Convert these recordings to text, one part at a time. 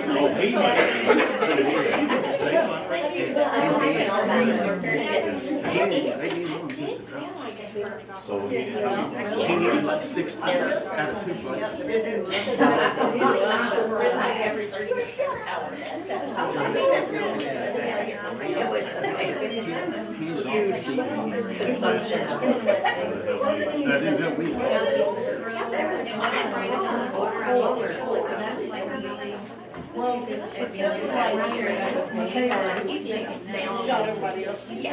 he might put it in. So he needed like 6 players out of 2 players. Every 30 minutes, every hour. It was That didn't help me. Well, it's something like shot everybody else. And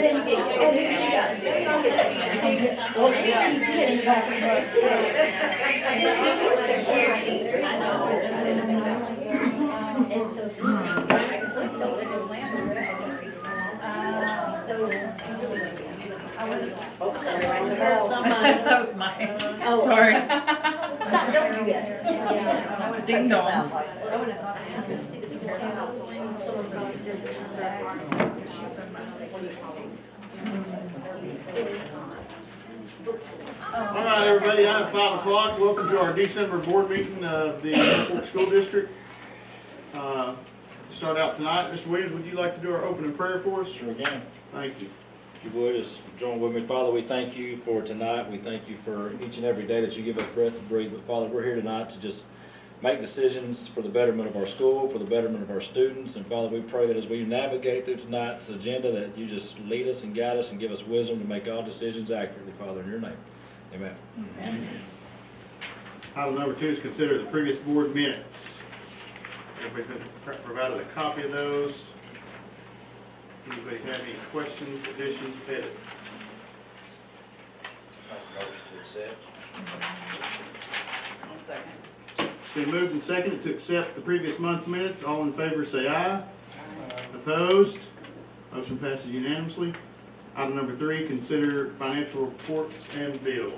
then she got well, she did in back That was mine. Oh, Sorry. stop, don't do that. Ding dong. All right, everybody, out at 5 o'clock. Welcome to our December board meeting of the Airport School District. To start out tonight, Mr. Williams, would you like to do our opening prayer for us? Sure again. Thank you. If you would, just join with me. Father, we thank you for tonight. We thank you for each and every day that you give us breath to breathe. But Father, we're here tonight to just make decisions for the betterment of our school, for the betterment of our students. And Father, we pray that as we navigate through tonight's agenda, that you just lead us and guide us and give us wisdom to make all decisions accurately, Father, in your name. Amen. Item number 2 is consider the previous board minutes. Everybody's been provided a copy of those. Anybody have any questions, additions, edits? Motion to accept. One second. It's been moved and seconded to accept the previous month's minutes. All in favor say aye. Opposed? Motion passes unanimously. Item number 3, consider financial reports and bills.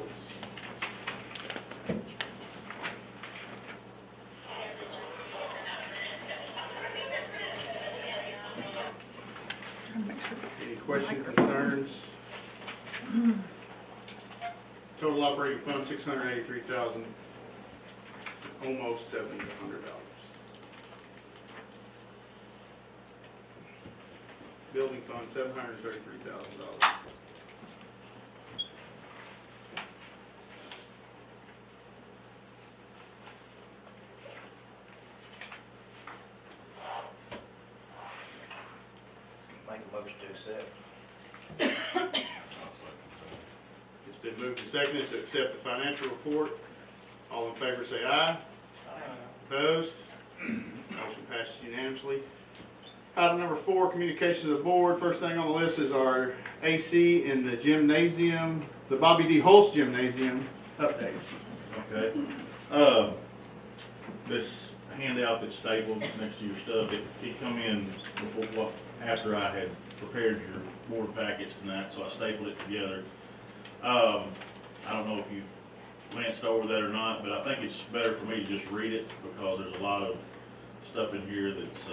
Any questions, concerns? Total operating fund, $683,000, almost $700. Building fund, $733,000. Make a motion to accept. It's been moved and seconded to accept the financial report. All in favor say aye. Opposed? Motion passes unanimously. Item number 4, communication to the board. First thing on the list is our AC in the gymnasium, the Bobby D. Holst Gymnasium update. Okay. This handout that's stapled next to your stuff, it come in before, after I had prepared your board package tonight, so I stapled it together. I don't know if you glanced over that or not, but I think it's better for me to just read it because there's a lot of stuff in here that's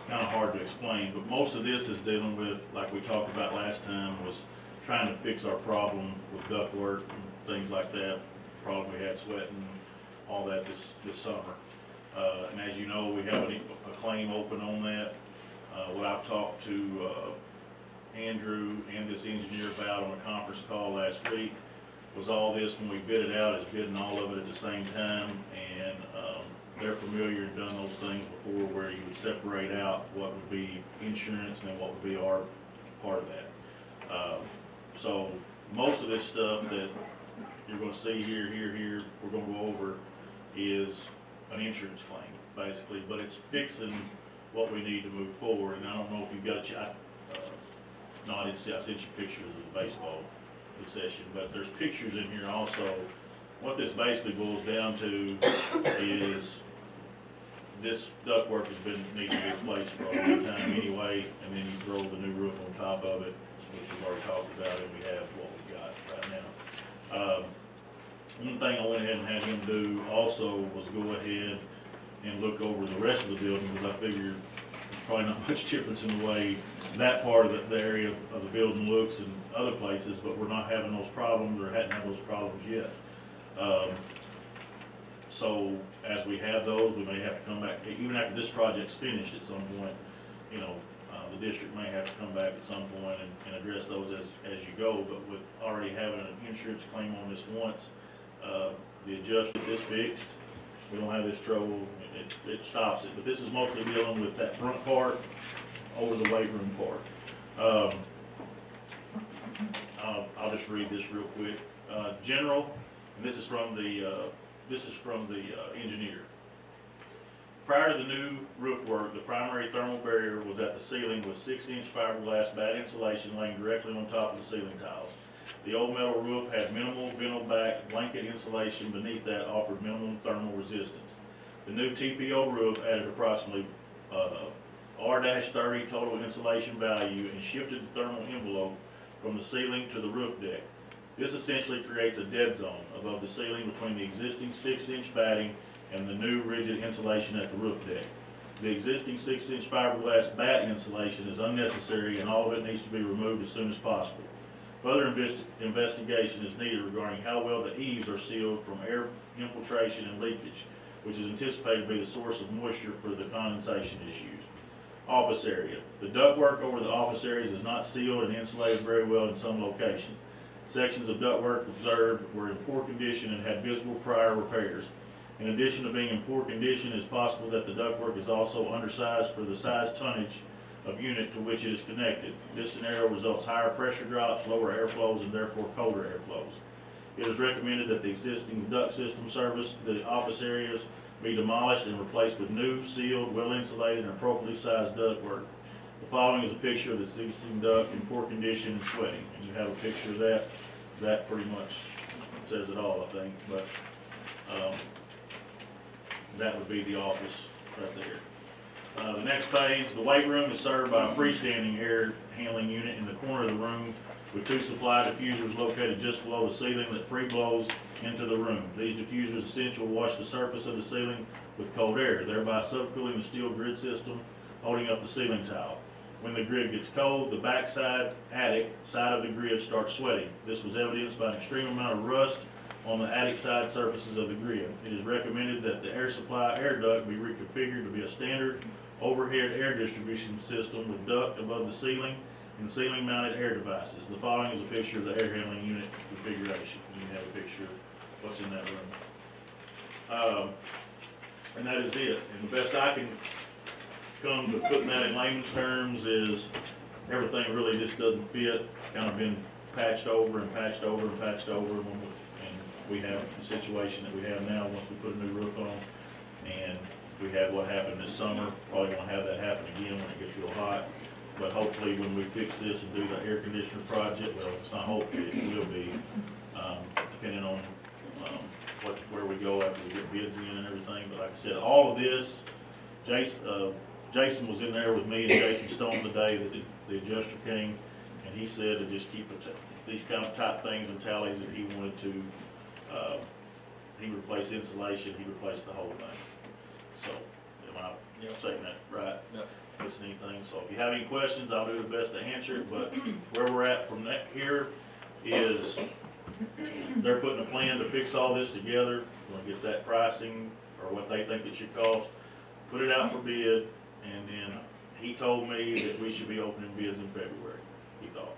kind of hard to explain. But most of this is dealing with, like we talked about last time, was trying to fix our problem with ductwork and things like that. Problem we had sweating, all that this summer. And as you know, we have a claim open on that. What I've talked to Andrew and this engineer about on a conference call last week was all this, when we bid it out, is bidding all of it at the same time. And they're familiar and done those things before, where you would separate out what would be insurance and then what would be our part of that. So most of this stuff that you're going to see here, we're going to go over is an insurance claim, basically, but it's fixing what we need to move forward. And I don't know if you've got no, I sent you pictures of the baseball session, but there's pictures in here also. What this basically boils down to is this ductwork has been needing to be replaced for a long time anyway, and then you throw the new roof on top of it, which we've already talked about, and we have what we've got right now. One thing I went ahead and had him do also was go ahead and look over the rest of the building, because I figured there's probably not much difference in the way that part of the area of the building looks in other places, but we're not having those problems, or hadn't had those problems yet. So as we have those, we may have to come back, even after this project's finished at some point, you know, the district may have to come back at some point and address those as you go, but with already having an insurance claim on this once, the adjuster, this fixed, we don't have this trouble, it stops it, but this is mostly dealing with that front part over the weight room part. I'll just read this real quick. General, and this is from the engineer. Prior to the new roof work, the primary thermal barrier was at the ceiling with 6-inch fiberglass bat insulation laying directly on top of the ceiling tiles. The old metal roof had minimal vinyl back blanket insulation beneath that offered minimum thermal resistance. The new TPO roof added approximately R-30 total insulation value and shifted the thermal envelope from the ceiling to the roof deck. This essentially creates a dead zone above the ceiling between the existing 6-inch batting and the new rigid insulation at the roof deck. The existing 6-inch fiberglass bat insulation is unnecessary and all of it needs to be removed as soon as possible. Further investigation is needed regarding how well the eaves are sealed from air infiltration and leakage, which is anticipated to be the source of moisture for the condensation issues. Office area. The ductwork over the office areas is not sealed and insulated very well in some locations. Sections of ductwork observed were in poor condition and had visible prior repairs. In addition to being in poor condition, it is possible that the ductwork is also undersized for the size tonnage of unit to which it is connected. This scenario results higher pressure drops, lower airflows, and therefore colder airflows. It is recommended that the existing duct system service the office areas be demolished and replaced with new, sealed, well-insulated, and appropriately sized ductwork. The following is a picture of the existing duct in poor condition and sweating, and you have a picture of that. That pretty much says it all, I think, but that would be the office right there. The next page, the weight room is served by a freestanding air handling unit in the corner of the room with 2 supply diffusers located just below the ceiling that free blows into the room. These diffusers essentially wash the surface of the ceiling with cold air, thereby subcooling the steel grid system holding up the ceiling tile. When the grid gets cold, the backside attic side of the grid starts sweating. This was evidenced by an extreme amount of rust on the attic side surfaces of the grid. It is recommended that the air supply air duct be reconfigured to be a standard overhead air distribution system with duct above the ceiling and ceiling mounted air devices. The following is a picture of the air handling unit configuration. You have a picture of what's in that room. And that is it. And the best I can come to putting that in layman's terms is everything really just doesn't fit. Kind of been patched over and patched over and patched over. And we have the situation that we have now once we put a new roof on. And we had what happened this summer. Probably gonna have that happen again when it gets real hot. But hopefully when we fix this and do the air conditioner project, well, it's not hopefully, it will be, depending on where we go after we get bids in and everything. But like I said, all of this, Jason was in there with me and Jason Stone the day that the adjuster came, and he said to just keep these kind of type things and tallies that he wanted to, he replaced insulation, he replaced the whole thing. So, am I saying that right? Yep. Missing anything? So if you have any questions, I'll do the best to answer it, but where we're at from here is they're putting a plan to fix all this together. We're gonna get that pricing or what they think it should cost, put it out for bid, and then he told me that we should be opening bids in February, he thought.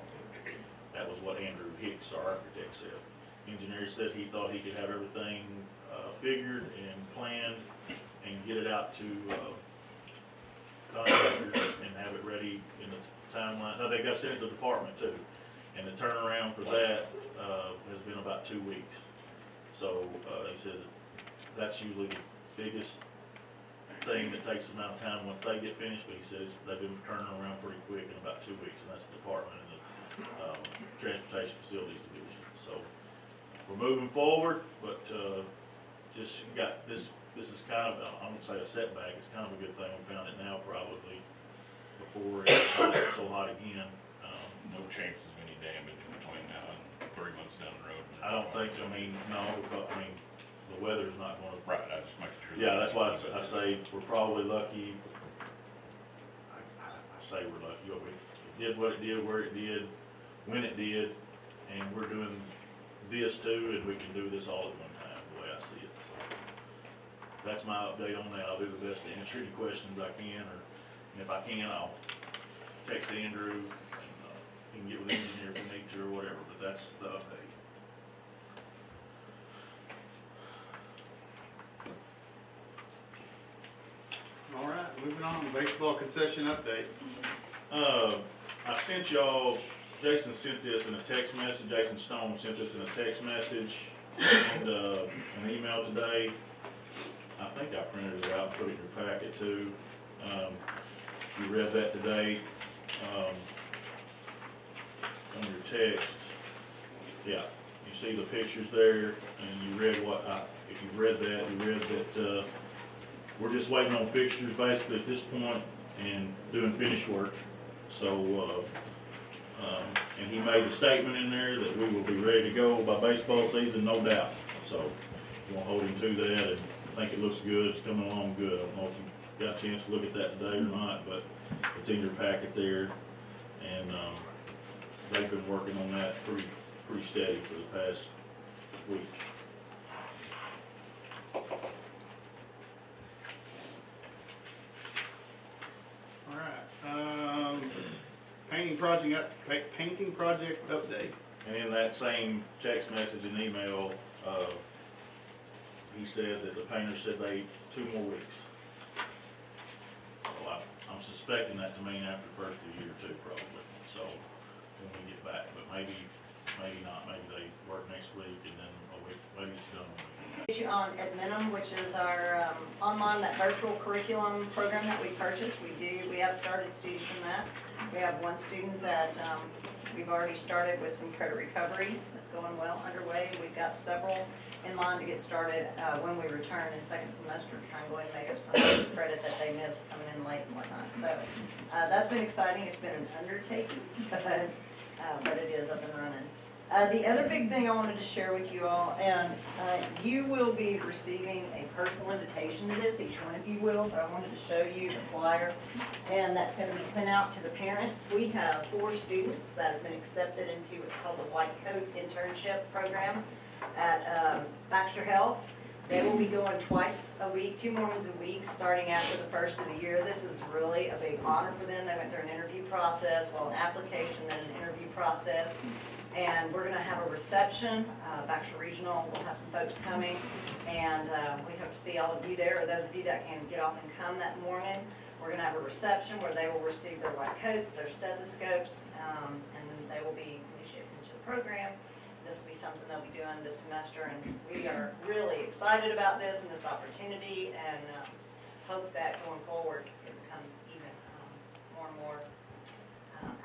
That was what Andrew Hicks, our architect, said. Engineer said he thought he could have everything figured and planned and get it out to contractors and have it ready in the timeline. Now, they got sent to the department too, and the turnaround for that has been about 2 weeks. So he says that's usually the biggest thing that takes the amount of time once they get finished, but he says they've been turning around pretty quick in about 2 weeks, and that's the department and the Transportation Facilities Division. So we're moving forward, but just got this is kind of, I won't say a setback, it's kind of a good thing we found it now probably before it's so hot again. No chances of any damage between now and 3 months down the road. I don't think, no, because, the weather's not gonna. Right, I just making sure. Yeah, that's why I say we're probably lucky. I say we're lucky, it did what it did, where it did, when it did, and we're doing this too, and we can do this all at one time, the way I see it, so. that's my update on that. I'll do the best to answer any questions I can, or and if I can, I'll text Andrew, and he can get with the engineer if we need to or whatever, but that's the update. All right, moving on, baseball concession update. I sent y'all, Jason sent this in a text message, Jason Stone sent this in a text message and, an email today. I think I printed it out and put it in your packet too. You read that today, on your text. Yeah, you see the pictures there, and you read if you read that, you read that, we're just waiting on fixtures basically at this point and doing finish work. So, and he made the statement in there that we will be ready to go by baseball season, no doubt. So, we'll hold him to that, and I think it looks good, it's coming along good. I don't know if you got a chance to look at that today or not, but it's in your packet there. And, they've been working on that pretty steady for the past week. All right, painting project update. And in that same text message and email, he said that the painter said 2 more weeks. So I'm suspecting that to mean after the first of the year too, probably, so when we get back, but maybe not, maybe they work next week and then a week, maybe it's done. On Adminum, which is our online, that virtual curriculum program that we purchased. We have started students in that. We have one student that we've already started with some credit recovery. It's going well underway. We've got several in line to get started when we return in second semester to try and go ahead and make up some credit that they missed coming in late and whatnot. So that's been exciting. It's been an undertaking, but it is up and running. The other big thing I wanted to share with you all, and you will be receiving a personal invitation to this, each one of you will, but I wanted to show you the flyer, and that's going to be sent out to the parents. We have 4 students that have been accepted into what's called the White Coat Internship Program at Baxter Health. They will be going twice a week, 2 mornings a week, starting after the first of the year. This is really a big honor for them. They went through an interview process, well, an application, then an interview process. And we're going to have a reception. Baxter Regional will have some folks coming, and we hope to see all of you there, or those of you that can get off and come that morning. We're going to have a reception where they will receive their white coats, their stethoscopes, and they will be initiated into the program. This will be something they'll be doing this semester, and we are really excited about this and this opportunity, and hope that going forward it becomes even more and more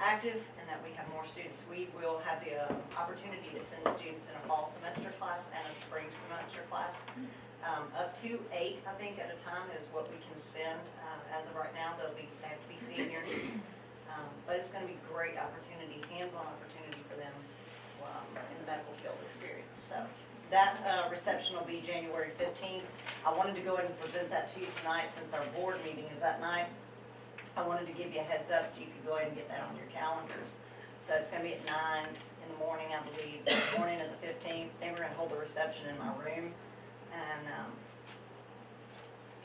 active, and that we have more students. We will have the opportunity to send students in a fall semester class and a spring semester class. Up to 8, I think, at a time is what we can send. As of right now, they have to be seniors. But it's going to be a great opportunity, hands-on opportunity for them in the medical field experience. So that reception will be January 15th. I wanted to go ahead and present that to you tonight since our board meeting is that night. I wanted to give you a heads up so you could go ahead and get that on your calendars. So it's going to be at 9 in the morning, I believe, the morning of the 15th. Then we're going to hold a reception in my room, and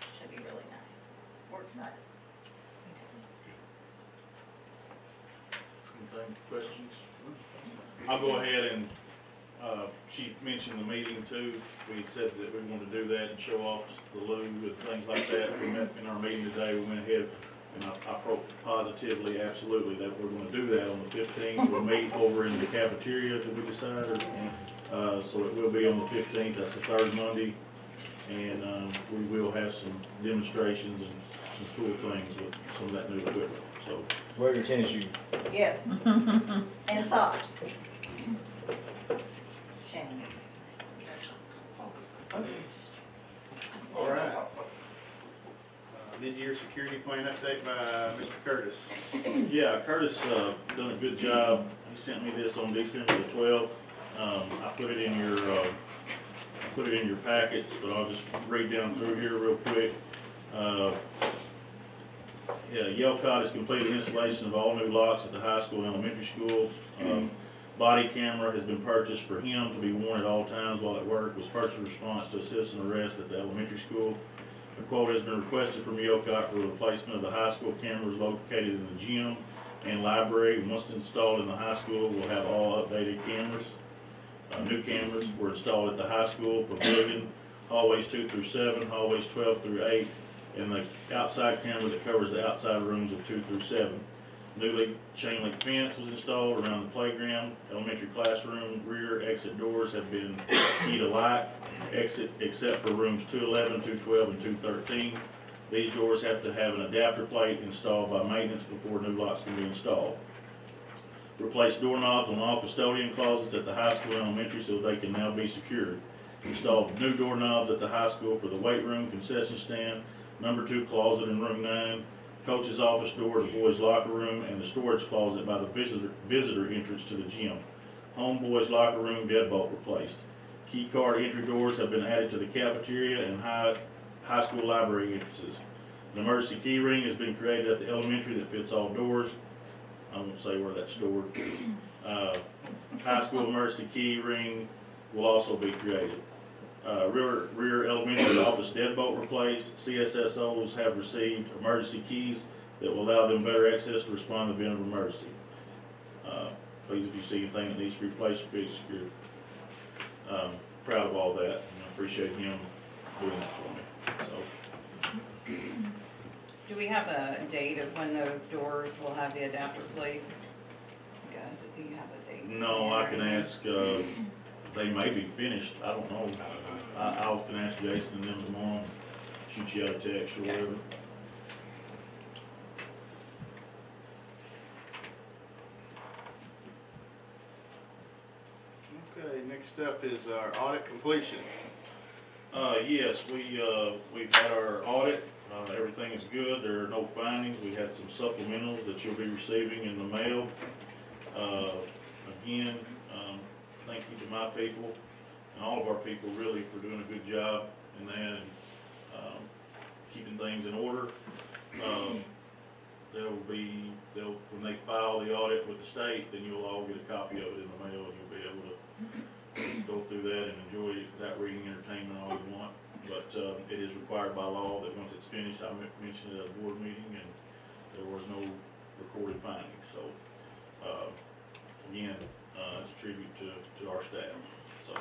it should be really nice. We're excited. Anything, questions? I'll go ahead and, she mentioned the meeting too. We said that we wanted to do that and show off the loo and things like that. We met in our meeting today, we went ahead and I positively, absolutely, that we're gonna do that on the 15th. We'll meet over in the cafeteria that we decided, so it will be on the 15th, that's the third Monday. And, we will have some demonstrations and some cool things with some of that new equipment, so. Wear your tennis shoes. Yes. And socks. Shannon. All right. Mid-year security plan update by Mr. Curtis. Yeah, Curtis, done a good job. He sent me this on December the 12th. I put it in your packets, but I'll just read down through here real quick. Yeah, Yelcott has completed installation of all new locks at the high school and elementary school. Body camera has been purchased for him to be worn at all times while at work. Was purchased in response to a citizen arrest at the elementary school. A quote has been requested from Yokot for the replacement of the high school cameras located in the gym and library. Once installed in the high school, we'll have all updated cameras. New cameras were installed at the high school pavilion, hallways 2 through 7, hallways 12 through 8, and the outside camera that covers the outside rooms of 2 through 7. Newly chain link fence was installed around the playground. Elementary classroom rear exit doors have been keyed alike, except for rooms 211, 212, and 213. These doors have to have an adapter plate installed by maintenance before new locks can be installed. Replace doorknobs on all custodian closets at the high school and elementary so they can now be secured. Install new doorknobs at the high school for the weight room, concession stand, number 2 closet in room 9, coach's office door, the boys' locker room, and the storage closet by the visitor entrance to the gym. Homeboys' locker room deadbolt replaced. Key card entry doors have been added to the cafeteria and high school library entrances. An emergency key ring has been created at the elementary that fits all doors. I won't say where that's stored. High school emergency key ring will also be created. Rear elementary office deadbolt replaced. CSSOs have received emergency keys that will allow them better access to respond to the event of emergency. Please, if you see anything that needs to be replaced, be secured. Proud of all that, and I appreciate him doing that for me. So, Do we have a date of when those doors will have the adapter plate? Yeah, does he have a date? no, I can ask, they may be finished, I don't know. I can ask Jason and them tomorrow, shoot you out a text or Okay. whatever. Okay, next up is our audit completion. Yes, we've had our audit, everything is good, there are no findings, we had some supplementals that you'll be receiving in the mail. Again, thank you to my people, and all of our people really for doing a good job in that, and, keeping things in order. When they file the audit with the state, then you'll all get a copy of it in the mail, and you'll be able to go through that and enjoy that reading entertainment all you want. But it is required by law that once it's finished, I mentioned it at a board meeting, and there was no recorded findings. So, again, it's a tribute to our staff. So,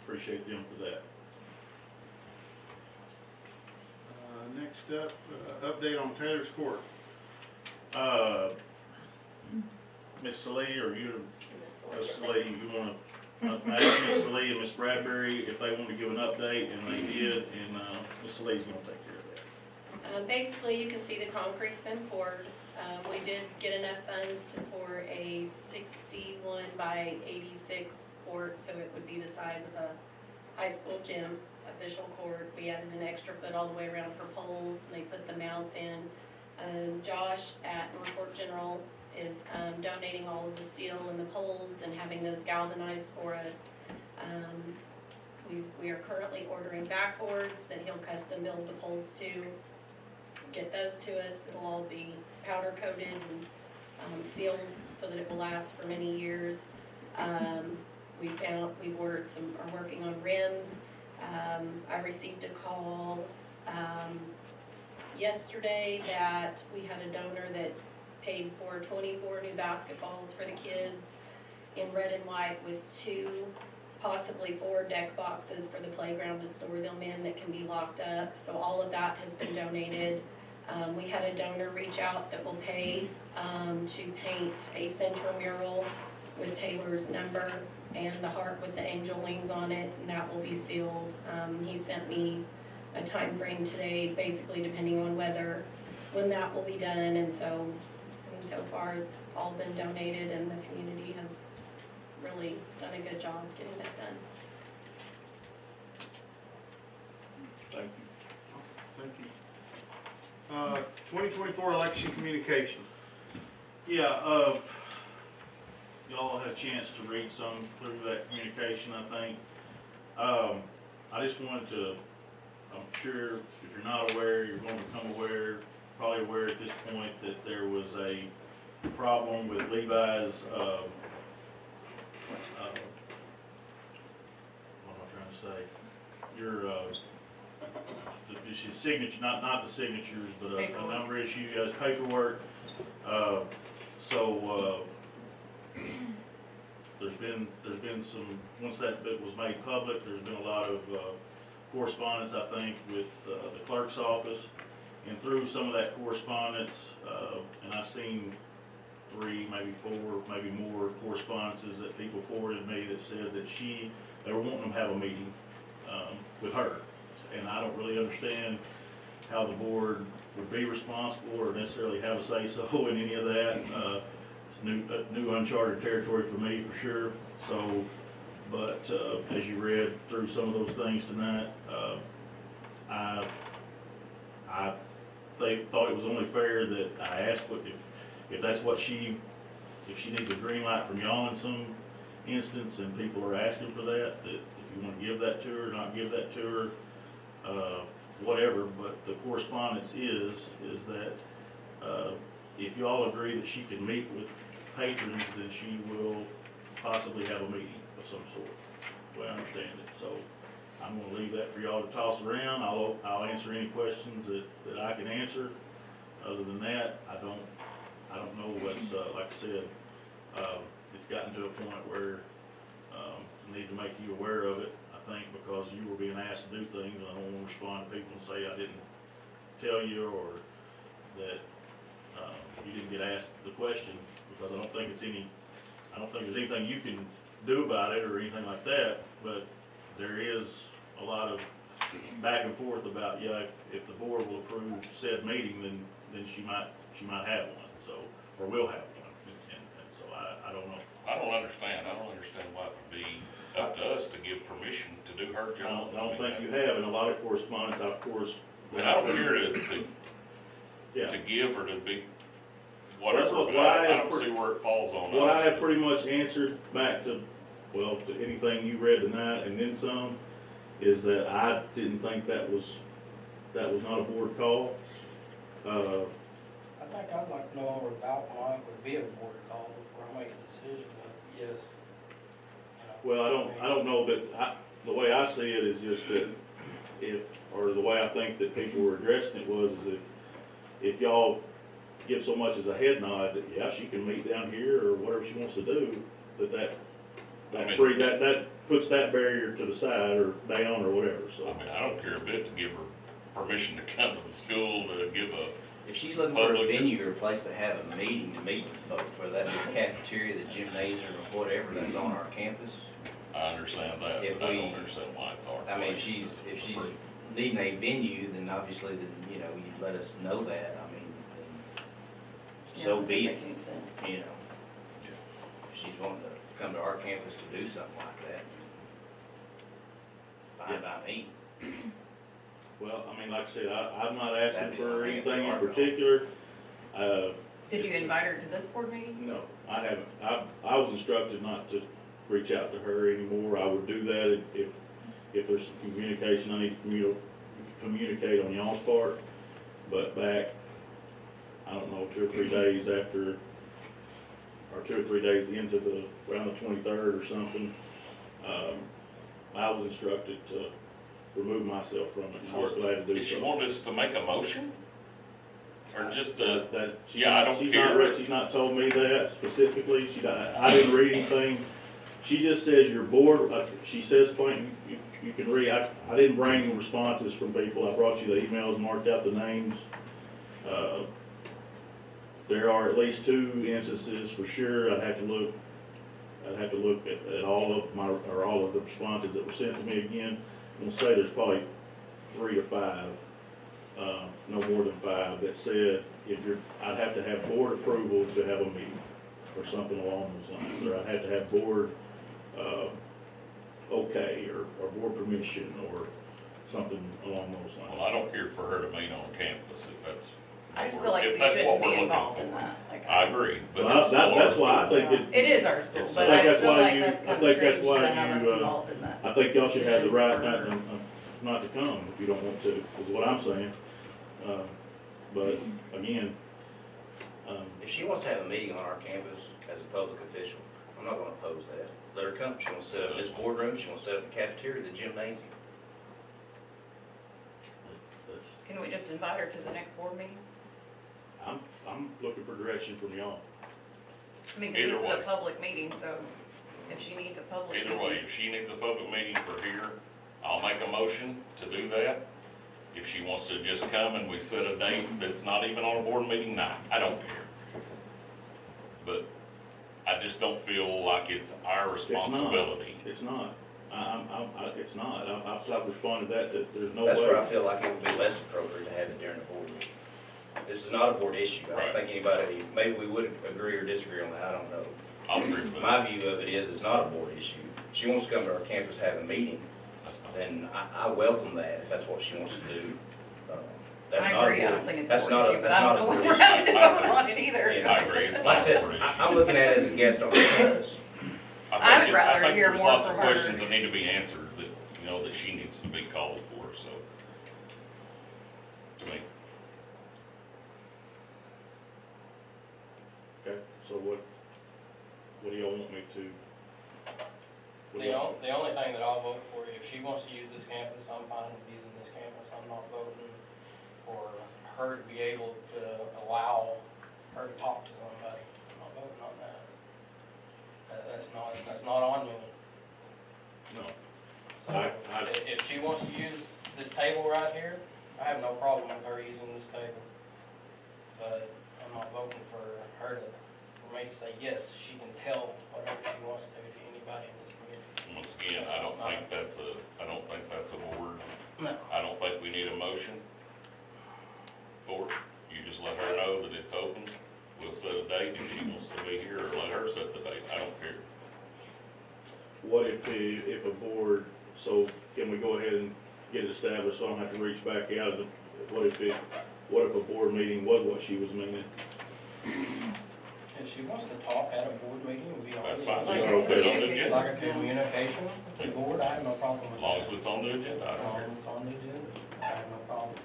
appreciate them for that. Next up, update on Taylor's Court. Miss Salee, or you, Miss Salee, you wanna, I asked Miss Salee and Miss Bradbury if they wanted to give an update, and they did, and, Miss Salee's gonna take care of that. Basically, you can see the concrete's been poured. We did get enough funds to pour a 61 by 86 court, so it would be the size of a high school gym, official court. We added an extra foot all the way around for poles, and they put the mounts in. Josh at Norfolk General is donating all of the steel and the poles and having those galvanized for us. We are currently ordering backboards that he'll custom build the poles to. Get those to us. It'll all be powder coated and sealed so that it will last for many years. We've ordered are working on rims. I received a call yesterday that we had a donor that paid for 24 new basketballs for the kids in red and white with 2, possibly 4 deck boxes for the playground to store them in that can be locked up. So all of that has been donated. We had a donor reach out that will pay to paint a center mural with Taylor's number and the heart with the angel wings on it, and that will be sealed. He sent me a time frame today, basically depending on weather, when that will be done, and so, so far it's all been donated, and the community has really done a good job getting that done. Thank you. Thank you. 2024 election communication. Yeah, y'all had a chance to read some through that communication, I think. I just wanted to, I'm sure if you're not aware, you're going to become aware, probably aware at this point that there was a problem with Levi's, what am I trying to say? Your, his signature, not the signatures, but a Paperwork. number issue, has paperwork. There's been some, once that bit was made public, there's been a lot of correspondence, I think, with the clerk's office. And through some of that correspondence, and I've seen 3, maybe 4, maybe more correspondences that people forwarded me that said that they were wanting them to have a meeting with her. And I don't really understand how the board would be responsible or necessarily have a say-so in any of that. It's new uncharted territory for me, for sure. So, but as you read through some of those things tonight, I thought it was only fair that I asked if that's what if she needs a green light from y'all in some instance and people are asking for that if you want to give that to her, not give that to her, whatever. But the correspondence is that if you all agree that she can meet with patrons, then she will possibly have a meeting of some sort, the way I understand it. So I'm gonna leave that for y'all to toss around. I'll answer any questions that I can answer. Other than that, I don't know what's, like I said, it's gotten to a point where, I need to make you aware of it, I think, because you were being asked to do things, and I don't wanna respond to people and say I didn't tell you, or that, you didn't get asked the question, because I don't think there's anything you can do about it or anything like that, but there is a lot of back and forth about, if the board will approve said meeting, then she might have one, so, or will have one, and so I don't know. I don't understand why it would be up to us to give permission to do her job. I don't think you have, in a lot of correspondence, of course. I mean, I don't care Yeah. to give or to be That's whatever, what but I I don't see where it falls on What I us. have pretty much answered back to anything you read tonight and then some, is that I didn't think that was not a board call. I think I'd like to know more about why it would be a board call before I make a decision of yes. Well, I don't know that, the way I see it is just that or the way I think that people were addressing it was, is if y'all give so much as a head nod that, yeah, she can meet down here or whatever she wants to do, that puts that barrier to the side or down or whatever, so. I mean, I don't care a bit to give her permission to come to the school to give a, If she's looking for a Public. venue or a place to have a meeting to meet with folks, whether that be the cafeteria, the gymnasium, or whatever that's on our campus, I understand that, If but I we- don't understand why it's our I mean, place to if she's approve. needing a venue, then obviously, you let us know that, I mean, then so Yeah, be it, doesn't make any sense. you know. If she's wanting to come to our campus to do something like that, fine by me. Well, I mean, like I said, I'm not asking That'd be for the anything in hard call. particular. Did you invite her to this board meeting? No, I haven't. I was instructed not to reach out to her anymore. I would do that if there's some communication I need to communicate on y'all's part. But back, I don't know, 2 or 3 days after, or 2 or 3 days into around the 23rd or something, I was instructed to remove myself from it. And I was glad to do Did she so. want us to make a motion? Or just She's yeah, I don't care. She's not told me that specifically. I didn't read anything. She just says your board, she says plain, you can read, I didn't bring responses from people. I brought you the emails, marked out the names. There are at least 2 instances for sure. I'd have to look at all of the responses that were sent to me again. I'm gonna say there's probably 3 to 5. No more than 5, that said, I'd have to have board approval to have a meeting, or something along those lines, or I'd have to have board, okay, or board permission, or something along those Well, lines. I don't care for her to meet on campus if that's. I just what feel like we're- we if that's what shouldn't we're be looking involved in for. that. Like, I agree, but Well, it's that's why I think It is our school, It's- but I think I that's feel why like you- that's I kind of think that's strange why to have us you, involved in that. I think y'all should have the right decision. not to come if you don't want to, is what I'm saying. But again, If she wants to have a meeting on our campus as a public official, I'm not gonna oppose that. Let her come, she wants to set up in this boardroom, she wants to set up in the cafeteria, the gymnasium. that's Can we just invite her to the next board meeting? I'm looking for direction from y'all. I mean, 'cause Either this is a way. public meeting, so if she needs a public. Either way, if she needs a public meeting for here, I'll make a motion to do that. If she wants to just come and we set a date that's not even on a board meeting night, I don't care. But I just don't feel like it's our responsibility. It's not. It's not. I've responded to that there's no way. That's where I feel like it would be less appropriate to have it during the board meeting. This is not a board issue. I Right. don't think anybody, maybe we would agree or disagree on that, I don't know. I'll agree with that. My view of it is, it's not a board issue. If she wants to come to our campus to have a meeting, That's fine. then I welcome that, if that's what she wants to do. That's I not a agree, I board- don't think it's a that's board not a- issue, but that's I not don't a know what board we're issue. having to I vote agree. on it either. Yeah. I agree, it's Like not I a said, board issue. I'm looking at it as a guest on campus. I would rather I think hear there's more lots of from her. questions that need to be answered that, you know, that she needs to be called for, so. To me, Okay, so what do y'all want me to? what do The y'all- only thing that I'll vote for, if she wants to use this campus, I'm fine with using this campus. I'm not voting for her to be able to allow her to talk to somebody. I'm not voting on that. That's not on me. No. So I- if she wants to use this table right here, I have no problem with her using this table. But I'm not voting for me to say, yes, she can tell whatever she wants to anybody in this community. once again, I don't think that's a board. No. I don't think we need a motion for it. You just let her know that it's open. We'll set a date if she wants to be here, or let her set the date. I don't care. What if a board, so can we go ahead and get it established so I don't have to reach back out? What if a board meeting was what she was meaning? If she wants to talk at a board meeting, it'll be on That's the fine. Like Just a put it on the communication. agenda. like a communication with the board, I have no problem with As that. long as it's on the agenda, I As don't long care. as it's on the agenda, I have no problems.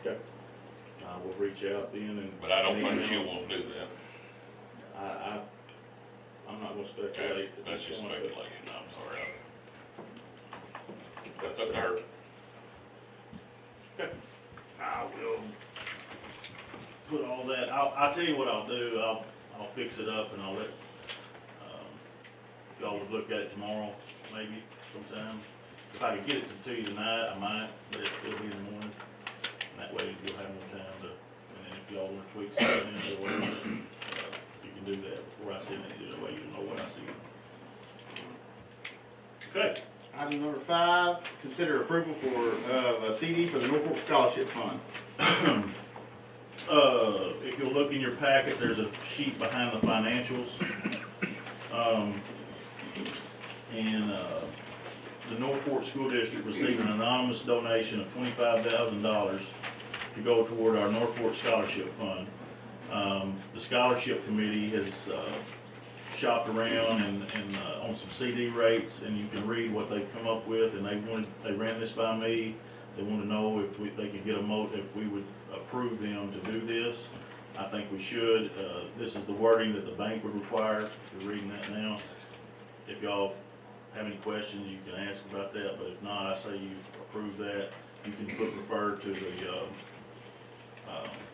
Okay. I will reach out then and. But I don't think she'll want to do that. I'm not gonna speculate. That's, at that's this just point, but- speculation, I'm sorry. That's up to her. I will put all that, I'll tell you what I'll do, I'll fix it up and I'll let, y'all would look at it tomorrow, maybe sometime. If I could get it to you tonight, I might, but it'll be in the morning. And that way you'll have more time to, and then if y'all want to tweak something in or whatever, you can do that before I send it, that way you'll know what I see. Okay. Item number 5, consider approval of a CD for the Norfolk Scholarship Fund. If you'll look in your packet, there's a sheet behind the financials. The Norfolk School District received an anonymous donation of $25,000 to go toward our Norfolk Scholarship Fund. The Scholarship Committee has shopped around and on some CD rates, and you can read what they've come up with, and they ran this by me. They want to know if they could get if we would approve them to do this. I think we should. This is the wording that the bank would require. You're reading that now. If y'all have any questions, you can ask about that, but if not, I say you approve that. You can refer to the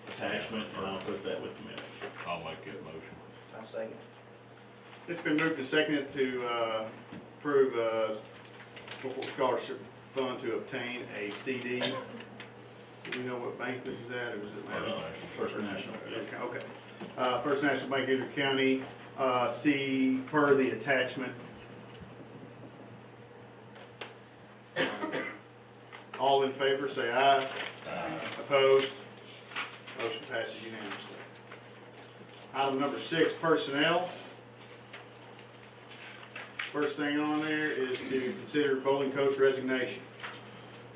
attachment, and I'll put that with the minutes. I'll make that motion. I'll second. It's been moved and seconded to approve Norfolk Scholarship Fund to obtain a CD. Do we know what bank this is at, or is it? First National. First National, yeah. Okay. First National Bank, Israel County, C, per the attachment. All in favor, say aye. Opposed? Motion passes unanimously. Item number 6, personnel. First thing on there is to consider bowling coach resignation.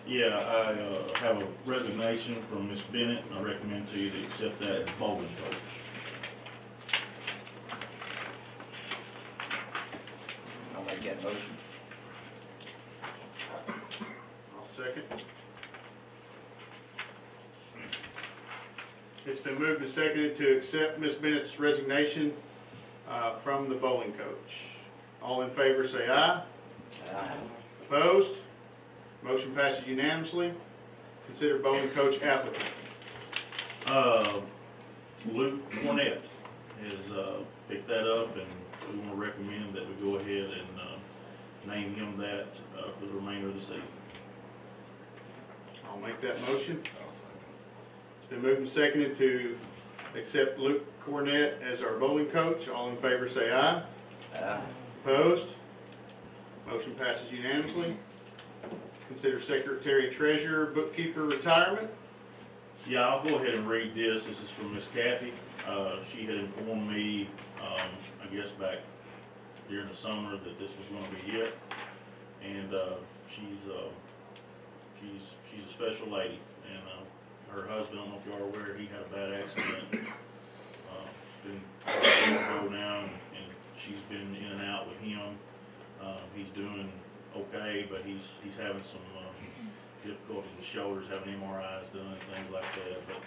Yeah, I have a resignation from Ms. Bennett, and I recommend to you to accept that as bowling coach. I'll make that motion. I'll second. It's been moved and seconded to accept Ms. Bennett's resignation from the bowling coach. All in favor say aye. Opposed? Motion passes unanimously. consider bowling coach applicant. Luke Cornett has, picked that up, and we wanna recommend that we go ahead and, name him that, for the remainder of the season. I'll make that motion. It's been moved and seconded to accept Luke Cornett as our bowling coach. All in favor say aye. Opposed? Motion passes unanimously. Consider secretary treasurer bookkeeper retirement. Yeah, I'll go ahead and read this. This is from Miss Kathy. She had informed me, I guess back during the summer that this was gonna be it. And, she's a special lady. And, her husband, I don't know if y'all are aware, he had a bad accident. It's been a year ago now, and she's been in and out with him. He's doing okay, but he's having some, difficulties with shoulders, having MRIs done, things like that. But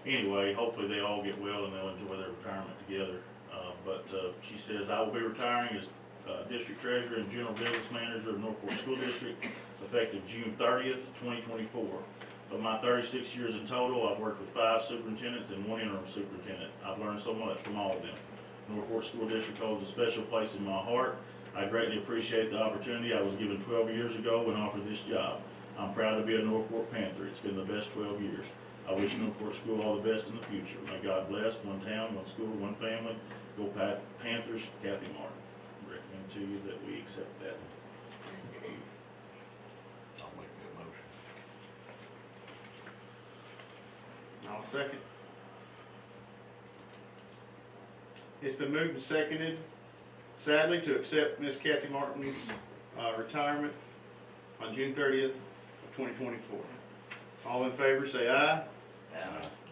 anyway, hopefully they all get well and they'll enjoy their retirement together. But she says, I will be retiring as district treasurer and general business manager of North Fork School District effective June 30th, 2024. Of my 36 years in total, I've worked with 5 superintendents and 1 interim superintendent. I've learned so much from all of them. North Fork School District holds a special place in my heart. I greatly appreciate the opportunity I was given 12 years ago when offered this job. I'm proud to be a North Fork Panther. It's been the best 12 years. I wish North Fork School all the best in the future. May God bless. One town, one school, one family. Go Panthers. Kathy Martin. I recommend to you that we accept that. I'll make that motion. I'll second. It's been moved and seconded, sadly, to accept Miss Kathy Martin's retirement on June 30th of 2024. All in favor say aye.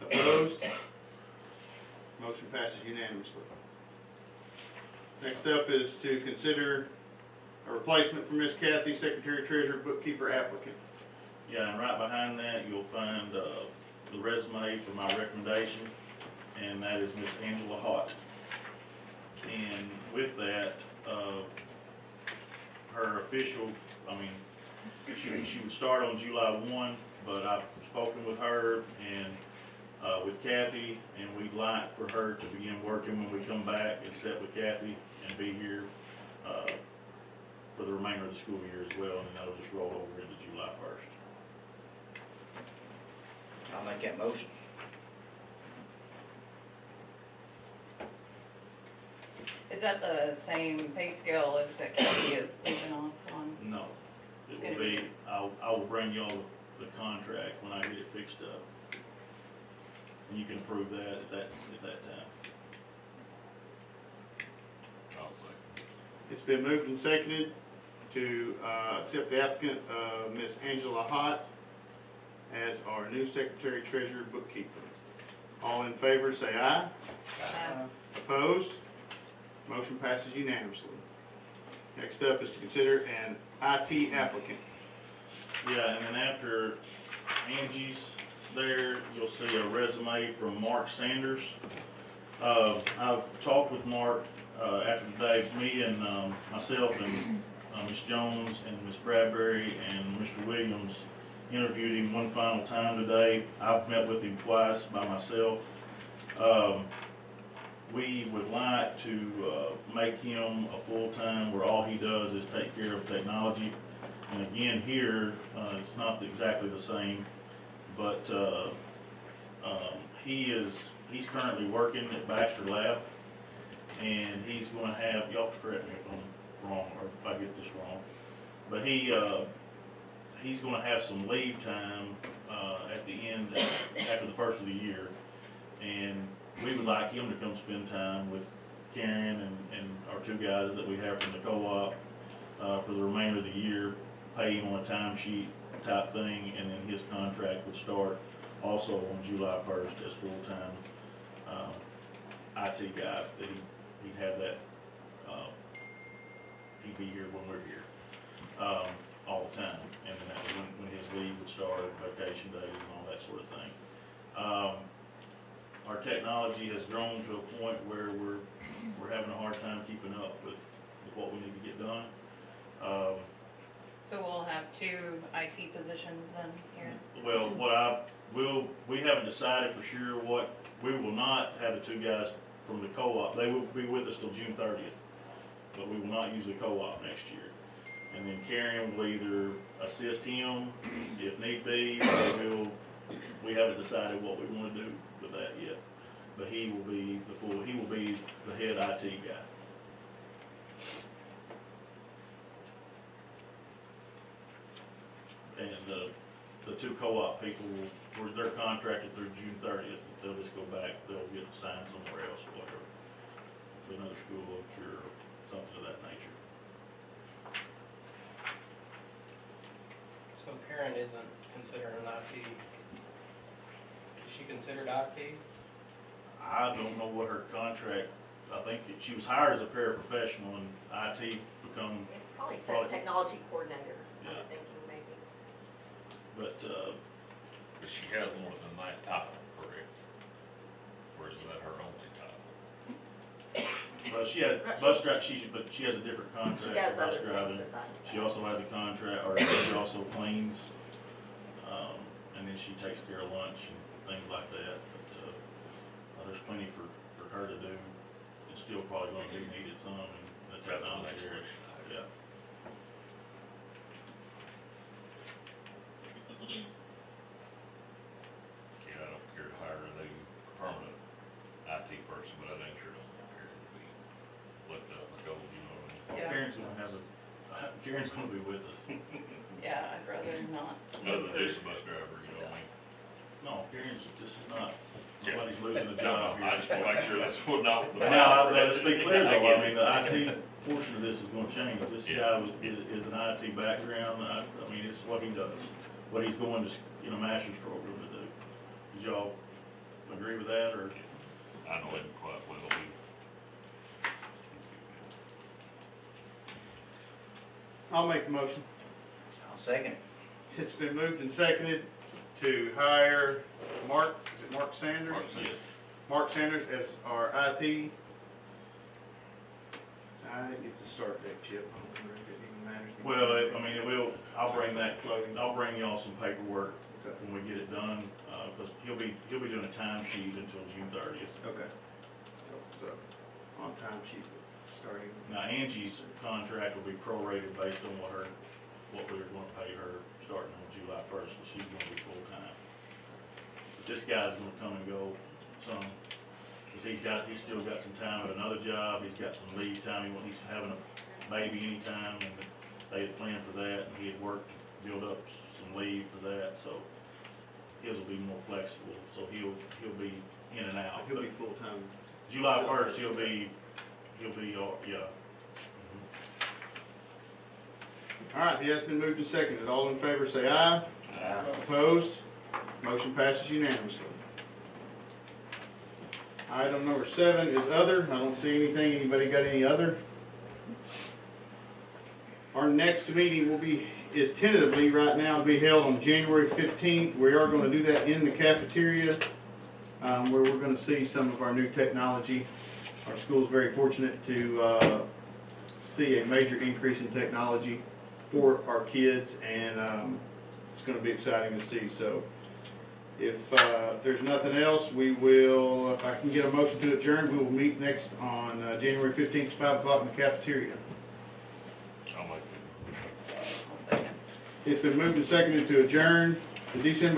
Opposed? Motion passes unanimously. Next up is to consider a replacement for Miss Kathy, secretary treasurer bookkeeper applicant. Yeah, and right behind that, you'll find the resume for my recommendation, and that is Miss Angela Hott. And with that, her official, she would start on July 1, but I've spoken with her and with Kathy, and we'd like for her to begin working when we come back and sit with Kathy and be here for the remainder of the school year as well, and that'll just roll over into July 1st. I'll make that motion. Is that the same pay scale as that Kelly is leaving us on? No, it It's will gonna be, I will bring y'all the contract when I get it fixed up. And you can approve that at that time. I'll say. It's been moved and seconded to accept the applicant, Miss Angela Hott, as our new secretary treasurer bookkeeper. All in favor say aye. Opposed? Motion passes unanimously. Next up is to consider an IT applicant. Yeah, and then after Angie's there, you'll see a resume from Mark Sanders. I've talked with Mark after today. Me and myself and Ms. Jones and Ms. Bradbury and Mr. Williams interviewed him one final time today. I've met with him twice by myself. We would like to make him a full-time where all he does is take care of technology. And again, here, it's not exactly the same, but he's currently working at Baxter Lab, and he's gonna have, y'all correct me if I'm wrong, or if I get this wrong, but he's gonna have some leave time at the end, after the first of the year, and we would like him to come spend time with Karen and our 2 guys that we have from the co-op for the remainder of the year, pay him on a timesheet type thing, and then his contract would start also on July 1st as full-time IT guy. That he'd have that, he'd be here when we're here all the time, and then that was when his leave would start, vacation days and all that sort of thing. Our technology has grown to a point where we're having a hard time keeping up with what we need to get done. So we'll have 2 IT positions in here? Well, we haven't decided for sure what, we will not have the two guys from the co-op, they will be with us till June 30th, but we will not use the co-op next year. And then Karen will either assist him if need be, or we haven't decided what we wanna do with that yet. But he will be the head IT guy. And the two co-op people, they're contracted through June 30th, they'll just go back, they'll get assigned somewhere else or whatever. To another school, I'm sure, or something of that nature. So Karen isn't considered an IT. Is she considered IT? I don't know what her contract, I think that she was hired as a paraprofessional and IT become, It probably says Probably. technology coordinator, Yeah. I'm thinking maybe. but, But she has more than that title, correct? Or is that her only title? well, she had bus drive, but she has a different She contract does for bus other driving. things besides that. She also has a contract, or she also cleans, and then she takes care of lunch and things like that, but, there's plenty for her to do. It's still probably gonna be needed some in the That's the next technology area. question I had. Yeah. Yeah, I don't care to hire a new permanent IT person, but I sure don't care to be left out in the cold, you know what I mean? Well, Yeah. Karen's gonna be with us. Yeah, I'd rather not. Other than just a bus driver, you know what I mean? No, this is not, Yeah. nobody's losing a No, job no, I here. just wanna make sure that's what not. Now, let's be clear I though, get I mean, it. the IT portion of this is gonna change. This Yeah. guy is an IT background, I mean, it's what he does, what he's going to, master's program to do. Did y'all agree with that, or? I know him quite well, he's good. I'll make the motion. I'll second it. It's been moved and seconded to hire Mark, is it Mark Sanders? Mark said, Mark Sanders as our IT. I didn't get the start date, Chip. I don't remember if it even matters. Well, I mean, I'll bring y'all some paperwork Okay. when we get it done, because he'll be doing a time sheet until June 30th. Okay. So, on time sheet, starting. Now Angie's contract will be prorated based on what we were gonna pay her starting on July 1st, but she's gonna be full-time. But this guy's gonna come and go some, cause he's still got some time at another job, he's got some leave time, he's having a baby anytime, and they had planned for that, and he had worked to build up some leave for that, so his will be more flexible, so he'll be in and out. He'll But be full-time. July 1st, he'll be, yeah. All right, it has been moved and seconded. All in favor say aye. Opposed? Motion passes unanimously. Item number 7 is other. I don't see anything. Anybody got any other? Our next meeting is tentatively right now to be held on January 15th. We are gonna do that in the cafeteria, where we're gonna see some of our new technology. Our school's very fortunate to, see a major increase in technology for our kids, and it's going to be exciting to see. So if there's nothing else, we will, if I can get a motion to adjourn, we will meet next on January 15th, 5 o'clock in the cafeteria. I'll make it. I'll second. It's been moved and seconded to adjourn the December